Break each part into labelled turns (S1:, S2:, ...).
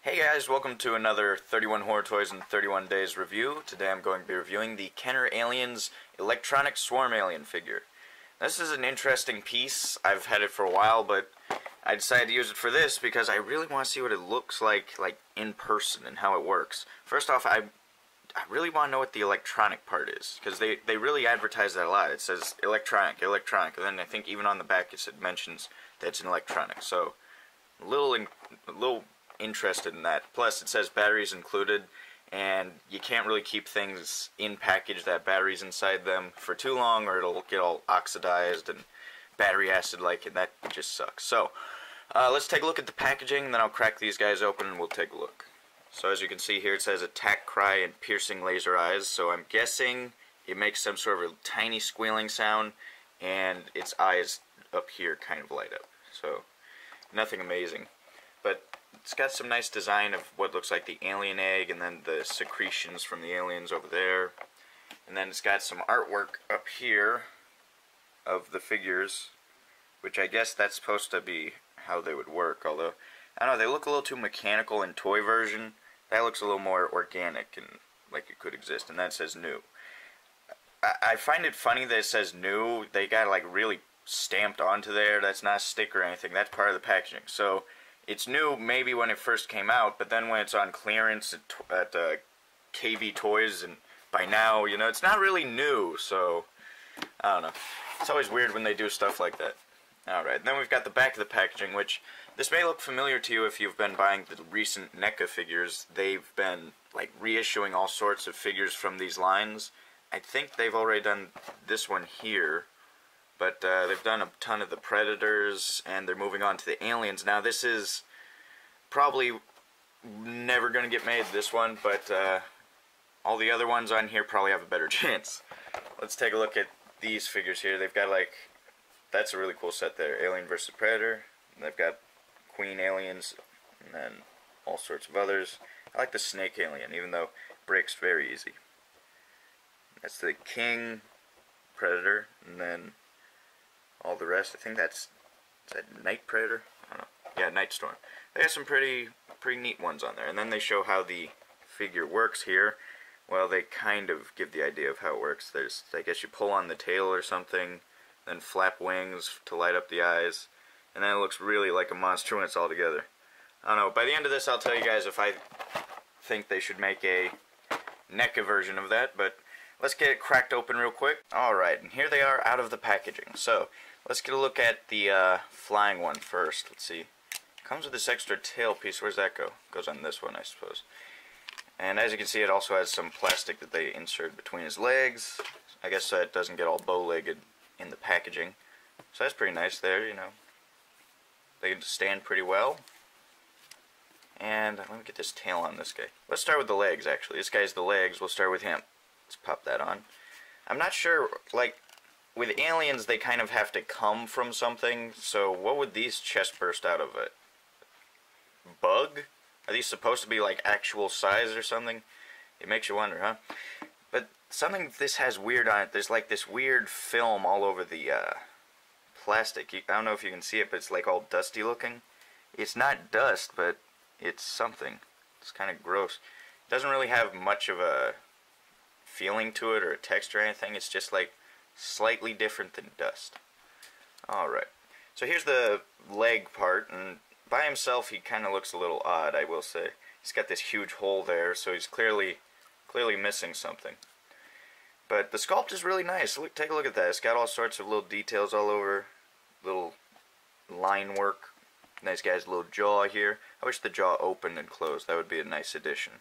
S1: Hey guys, welcome to another 31 Horror Toys in 31 Days review. Today I'm going to be reviewing the Panther Alien's Electronic Swarm Alien figure. This is an interesting piece. I've had it for a while, but I decided to use it for this because I really want to see what it looks like in person and how it works. First off, I really want to know what the electronic part is, because they really advertise that a lot. It says electronic, and then I think even on the back it mentions that it's an electronic. So, a little interested in that. Plus, it says batteries included, and you can't really keep things in package that batteries inside them for too long, or it'll get all oxidized and battery acid-like, and that just sucks. So, let's take a look at the packaging, and then I'll crack these guys open and we'll take a look. So as you can see here, it says attack cry and piercing laser eyes. So I'm guessing it makes some sort of a tiny squealing sound, and its eyes up here kind of light up. So nothing amazing, but it's got some nice design of what looks like the alien egg, and then the secretions from the aliens over there. And then it's got some artwork up here of the figures, which I guess that's supposed to be how they would work, although I don't know, they look a little too mechanical in toy version. That looks a little more organic and like it could exist, and that says new. I find it funny that it says new. They got like really stamped onto there. That's not a sticker or anything. That's part of the packaging. So it's new maybe when it first came out, but then when it's on clearance at KV Toys, and by now, you know, it's not really new. So I don't know. It's always weird when they do stuff like that. Alright, then we've got the back of the packaging, which this may look familiar to you if you've been buying the recent NECA figures. They've been like reissuing all sorts of figures from these lines. I think they've already done this one here, but they've done a ton of the Predators, and they're moving on to the Aliens. Now this is probably never going to get made, this one, but all the other ones on here probably have a better chance. Let's take a look at these figures here. They've got like, that's a really cool set there, Alien vs. Predator. And they've got Queen Aliens, and then all sorts of others. I like the Snake Alien, even though it breaks very easy. That's the King Predator, and then all the rest. I think is that Night Predator? I don't know. Yeah, Night Storm. They got some pretty neat ones on there. And then they show how the figure works here. Well, they kind of give the idea of how it works. There's, I guess you pull on the tail or something, then flap wings to light up the eyes, and then it looks really like a monster when it's all together. I don't know, by the end of this I'll tell you guys if I think they should make a NECA version of that, but let's get it cracked open real quick. Alright, and here they are out of the packaging. So, let's get a look at the flying one first. Let's see. Comes with this extra tail piece. Where's that go? Goes on this one, I suppose. And as you can see, it also has some plastic that they insert between his legs. I guess so it doesn't get all bow-legged in the packaging. So that's pretty nice there, you know. They can stand pretty well. And let me get this tail on this guy. Let's start with the legs, actually. This guy's the legs. We'll start with him. Let's pop that on. I'm not sure, like, with aliens, they kind of have to come from something. So what would these chest burst out of? A bug? Are these supposed to be, like, actual size or something? It makes you wonder, huh? But something this has weird on it, there's like this weird film all over the plastic. I don't know if you can see it, but it's like all dusty looking. It's not dust, but it's something. It's kind of gross. It doesn't really have much of a feeling to it or a texture or anything. It's just like slightly different than dust. Alright, so here's the leg part, and by himself he kind of looks a little odd, I will say. He's got this huge hole there, so he's clearly missing something. But the sculpt is really nice. Look, take a look at that. It's got all sorts of little details all over, little line work. Nice guy's little jaw here. I wish the jaw opened and closed. That would be a nice addition.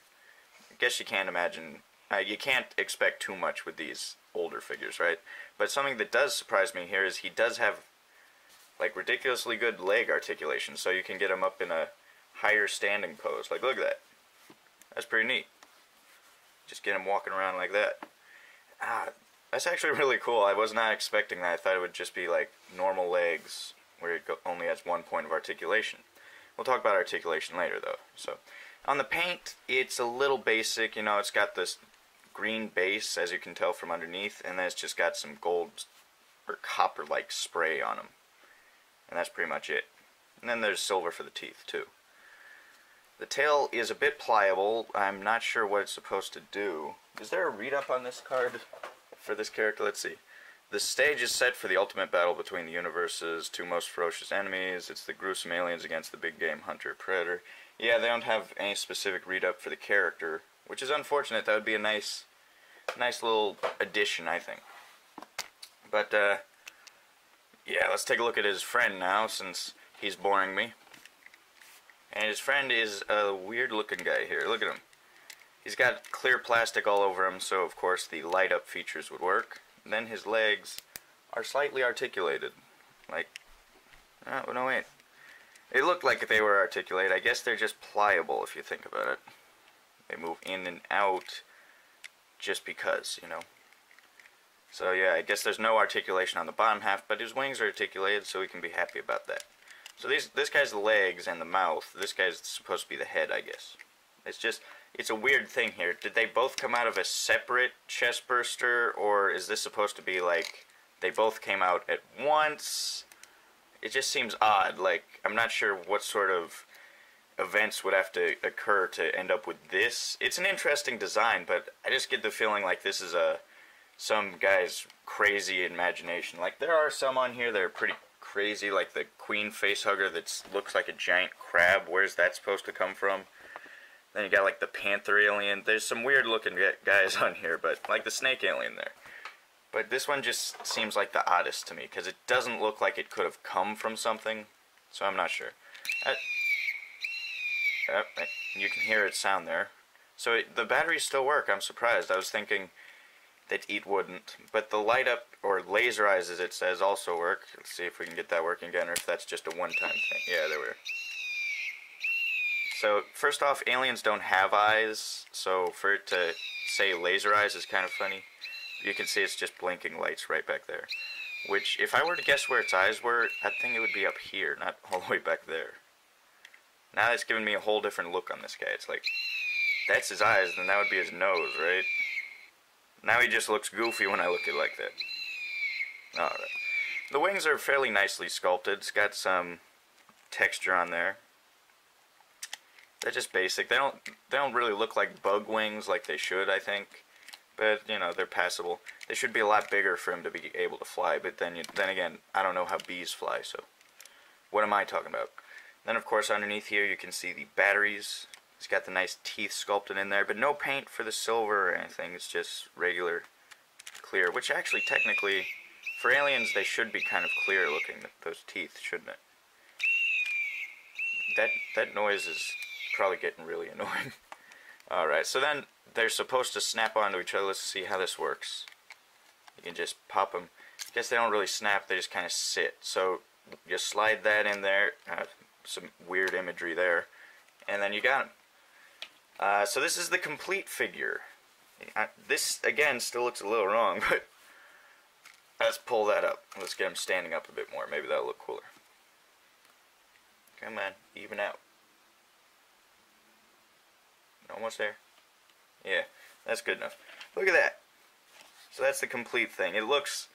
S1: I guess you can't imagine, you can't expect too much with these older figures, right? But something that does surprise me here is he does have like ridiculously good leg articulation, so you can get him up in a higher standing pose. Like, look at that. That's pretty neat. Just get him walking around like that. That's actually really cool. I was not expecting that. I thought it would just be like normal legs where it only has one point of articulation. We'll talk about articulation later though. So, on the paint, it's a little basic. You know, it's got this green base, as you can tell from underneath, and then it's just got some gold or copper-like spray on them. And that's pretty much it. And then there's silver for the teeth, too. The tail is a bit pliable. I'm not sure what it's supposed to do. Is there a read-up on this card for this character? Let's see. The stage is set for the ultimate battle between the universe's two most ferocious enemies. It's the gruesome aliens against the big game hunter predator. Yeah, they don't have any specific read-up for the character, which is unfortunate. That would be a nice little addition, I think. But, yeah, let's take a look at his friend now, since he's boring me. And his friend is a weird-looking guy here. Look at him. He's got clear plastic all over him, so of course the light-up features would work. And then his legs are slightly articulated. Like, oh, no, wait. They look like they were articulated. I guess they're just pliable, if you think about it. They move in and out just because, you know. So yeah, I guess there's no articulation on the bottom half, but his wings are articulated, so we can be happy about that. So this guy's the legs and the mouth. This guy's supposed to be the head, I guess. It's a weird thing here. Did they both come out of a separate chest burster, or is this supposed to be like they both came out at once? It just seems odd. Like, I'm not sure what sort of events would have to occur to end up with this. It's an interesting design, but I just get the feeling like this is some guy's crazy imagination. Like, there are some on here that are pretty crazy, like the queen facehugger that looks like a giant crab. Where's that supposed to come from? Then you got like the Panther Alien. There's some weird looking guys on here, but like the snake alien there. But this one just seems like the oddest to me, because it doesn't look like it could have come from something, so I'm not sure. You can hear it sound there. So the batteries still work. I'm surprised. I was thinking that it wouldn't. But the light up, or laser eyes as it says, also work. Let's see if we can get that working again, or if that's just a one-time thing. Yeah, there we are. So, first off, aliens don't have eyes, so for it to say laser eyes is kind of funny. You can see it's just blinking lights right back there. Which, if I were to guess where its eyes were, I think it would be up here, not all the way back there. Now it's giving me a whole different look on this guy. It's like, that's his eyes, then that would be his nose, right? Now he just looks goofy when I look at it like that. Alright. The wings are fairly nicely sculpted. It's got some texture on there. They're just basic. They don't really look like bug wings like they should, I think. But, you know, they're passable. They should be a lot bigger for him to be able to fly, but then again, I don't know how bees fly, so what am I talking about? Then, of course, underneath here you can see the batteries. It's got the nice teeth sculpted in there, but no paint for the silver or anything. It's just regular clear, which actually, technically, for aliens, they should be kind of clear looking, those teeth, shouldn't it? That noise is probably getting really annoying. Alright, so then they're supposed to snap onto each other. Let's see how this works. You can just pop them. I guess they don't really snap, they just kind of sit. So you slide that in there. Some weird imagery there. And then you got them. So this is the complete figure. This, again, still looks a little wrong, but let's pull that up. Let's get him standing up a bit more. Maybe that'll look cooler. Come on, even out. Almost there. Yeah, that's good enough. Look at that. So that's the complete thing. It looks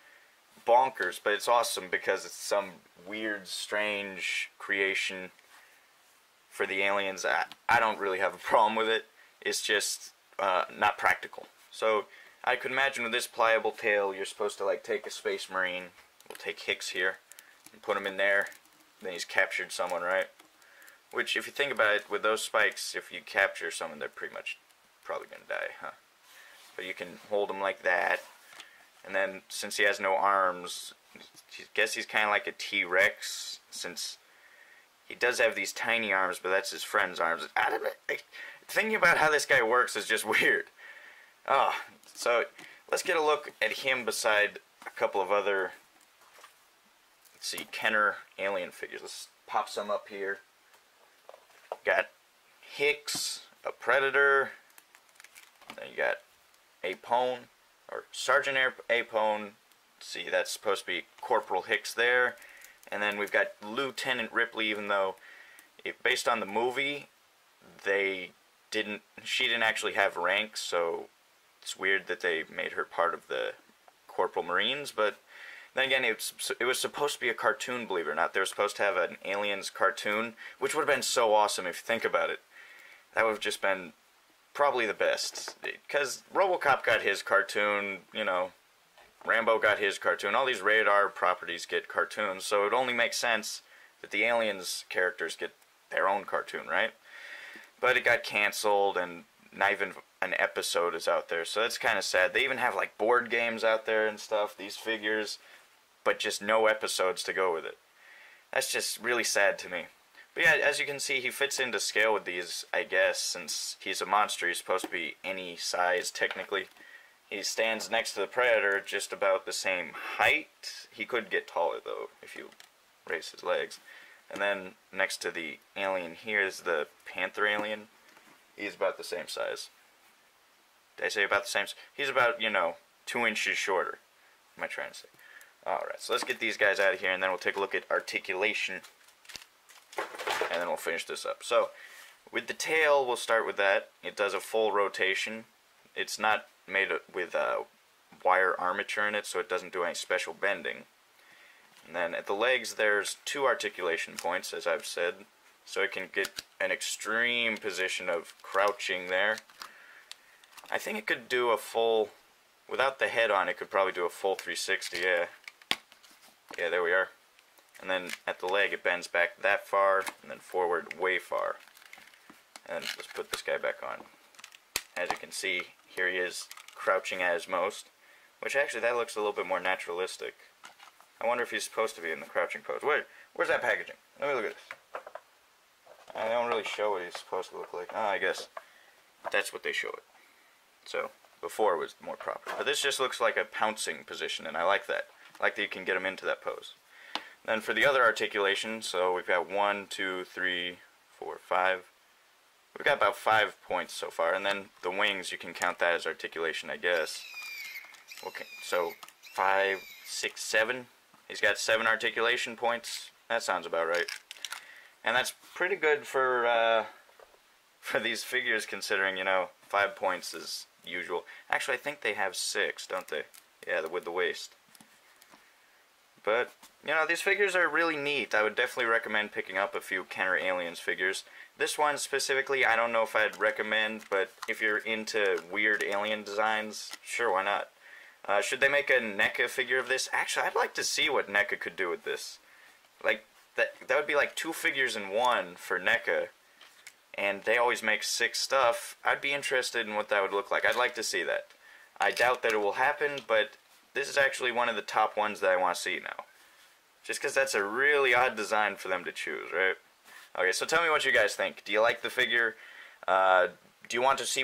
S1: bonkers, but it's awesome because it's some weird, strange creation for the aliens. I don't really have a problem with it. It's just not practical. So I could imagine with this pliable tail, you're supposed to like take a space marine. We'll take Hicks here and put him in there. Then he's captured someone, right? Which, if you think about it, with those spikes, if you capture someone, they're pretty much probably going to die, huh? But you can hold him like that. And then, since he has no arms, I guess he's kind of like a T-Rex, since he does have these tiny arms, but that's his friend's arms. Thinking about how this guy works is just weird. Oh, so let's get a look at him beside a couple of other, let's see, Kenner alien figures. Let's pop some up here. Got Hicks, a Predator, then you got Apone, or Sergeant Apone. See, that's supposed to be Corporal Hicks there. And then we've got Lieutenant Ripley, even though, based on the movie, she didn't actually have ranks, so it's weird that they made her part of the Corporal Marines, but then again, it was supposed to be a cartoon, believe it or not. They were supposed to have an Aliens cartoon, which would have been so awesome if you think about it. That would have just been probably the best. Because RoboCop got his cartoon, you know, Rambo got his cartoon. All these rated R properties get cartoons, so it only makes sense that the Aliens characters get their own cartoon, right? But it got canceled, and not even an episode is out there, so that's kind of sad. They even have like board games out there and stuff, these figures, but just no episodes to go with it. That's just really sad to me. But yeah, as you can see, he fits into scale with these, I guess, since he's a monster. He's supposed to be any size, technically. He stands next to the Predator, just about the same height. He could get taller, though, if you raise his legs. And then next to the alien here is the Panther Alien. He's about the same size. Did I say about the same size? He's about, 2 inches shorter. What am I trying to say? Alright, so let's get these guys out of here, and then we'll take a look at Articulation. And then we'll finish this up. So, with the tail, we'll start with that. It does a full rotation. It's not made with wire armature in it, so it doesn't do any special bending. And then at the legs, there's 2 articulation points, as I've said, so it can get an extreme position of crouching there. I think it could do a full, without the head on, it could probably do a full 360, yeah. Yeah, there we are. And then at the leg, it bends back that far, and then forward way far. And let's put this guy back on. As you can see, here he is crouching at his most, which actually, that looks a little bit more naturalistic. I wonder if he's supposed to be in the crouching pose. Where's that packaging? Let me look at this. They don't really show what he's supposed to look like. I guess that's what they show it. So, before it was more proper. But this just looks like a pouncing position, and I like that. I like that you can get him into that pose. Then for the other articulation, so we've got 1, 2, 3, 4, 5. We've got about 5 points so far, and then the wings, you can count that as articulation, I guess. Okay, so 5, 6, 7. He's got 7 articulation points. That sounds about right. And that's pretty good for these figures, considering, 5 points is usual. Actually, I think they have 6, don't they? Yeah, with the waist. But, these figures are really neat. I would definitely recommend picking up a few Kenner Aliens figures. This one specifically, I don't know if I'd recommend, but if you're into weird alien designs, sure, why not? Should they make a NECA figure of this? Actually, I'd like to see what NECA could do with this. Like, that would be like 2 figures in 1 for NECA, and they always make 6 stuff. I'd be interested in what that would look like. I'd like to see that. I doubt that it will happen, but this is actually one of the top ones that I want to see now. Just because that's a really odd design for them to choose, right? Okay, so tell me what you guys think. Do you like the figure? Do you want to see